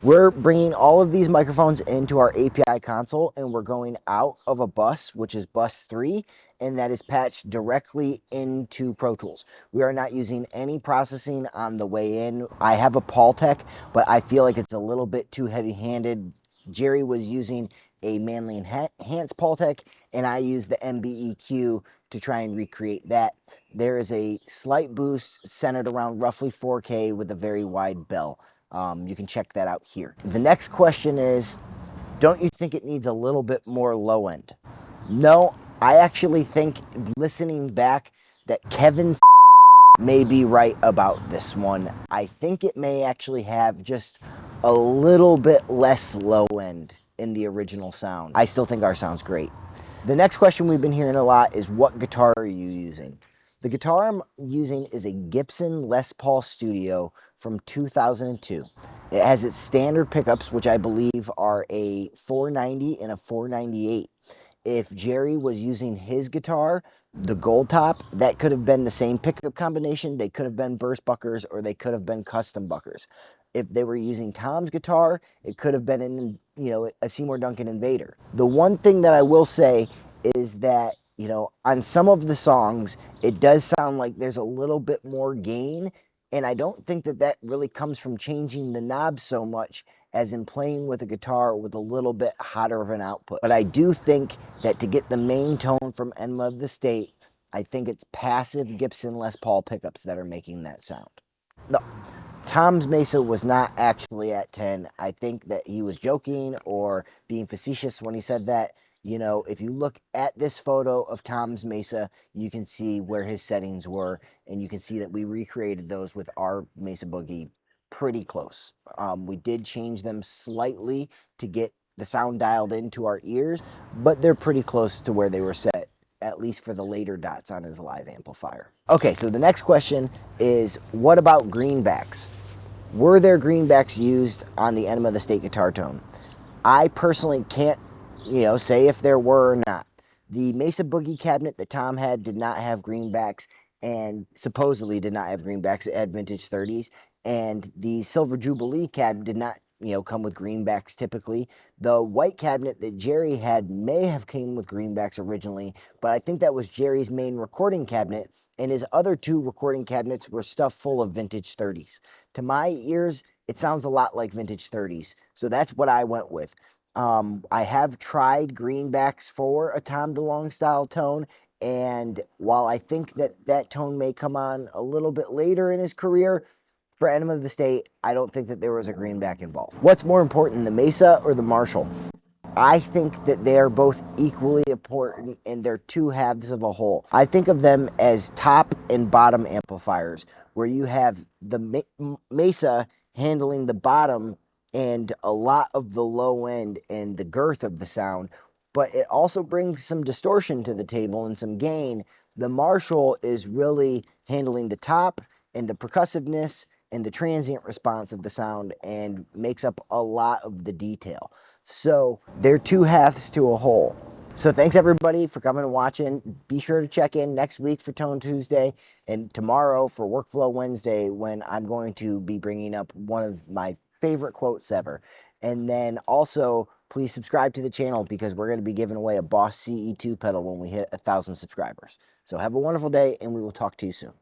We're bringing all of these microphones into our API console, and we're going out of a bus, which is bus 3, and that is patched directly into Pro Tools. We are not using any processing on the way in. I have a Paultec, but I feel like it's a little bit too heavy-handed. Jerry was using a Manly Enhanced Paultec, and I used the MBEQ to try and recreate that. There is a slight boost centered around roughly 4K with a very wide bell. You can check that out here. The next question is, don't you think it needs a little bit more low end? No, I actually think, listening back, that Kevin may be right about this one. I think it may actually have just a little bit less low end in the original sound. I still think our sound's great. The next question we've been hearing a lot is, what guitar are you using? The guitar I'm using is a Gibson Les Paul Studio from 2002. It has its standard pickups, which I believe are a 490 and a 498. If Jerry was using his guitar, the Gold Top, that could have been the same pickup combination. They could have been burst buckers, or they could have been custom buckers. If they were using Tom's guitar, it could have been a Seymour Duncan Invader. The one thing that I will say is that, on some of the songs, it does sound like there's a little bit more gain, and I don't think that that really comes from changing the knobs so much as in playing with a guitar with a little bit hotter of an output. But I do think that to get the main tone from Enema of the State, I think it's passive Gibson Les Paul pickups that are making that sound. No, Tom's Mesa was not actually at 10. I think that he was joking or being facetious when he said that. If you look at this photo of Tom's Mesa, you can see where his settings were, and you can see that we recreated those with our Mesa Boogie pretty close. We did change them slightly to get the sound dialed into our ears, but they're pretty close to where they were set, at least for the later dots on his live amplifier. Okay, so the next question is, what about greenbacks? Were there greenbacks used on the Enema of the State guitar tone? I personally can't say if there were or not. The Mesa Boogie cabinet that Tom had did not have greenbacks, and supposedly did not have greenbacks. It had vintage 30s. And the Silver Jubilee cabinet did not, come with greenbacks typically. The white cabinet that Jerry had may have came with greenbacks originally, but I think that was Jerry's main recording cabinet, and his other two recording cabinets were stuffed full of vintage 30s. To my ears, it sounds a lot like vintage 30s, so that's what I went with. I have tried greenbacks for a Tom DeLonge style tone, and while I think that that tone may come on a little bit later in his career, for Enema of the State, I don't think that there was a greenback involved. What's more important, the Mesa or the Marshall? I think that they are both equally important, and they're two halves of a whole. I think of them as top and bottom amplifiers, where you have the Mesa handling the bottom and a lot of the low end and the girth of the sound, but it also brings some distortion to the table and some gain. The Marshall is really handling the top and the percussiveness and the transient response of the sound, and makes up a lot of the detail. So they're two halves to a whole. So thanks everybody for coming and watching. Be sure to check in next week for Tone Tuesday, and tomorrow for Workflow Wednesday, when I'm going to be bringing up one of my favorite quotes ever. And then also, please subscribe to the channel, because we're going to be giving away a Boss CE2 pedal when we hit 1,000 subscribers. So have a wonderful day, and we will talk to you soon.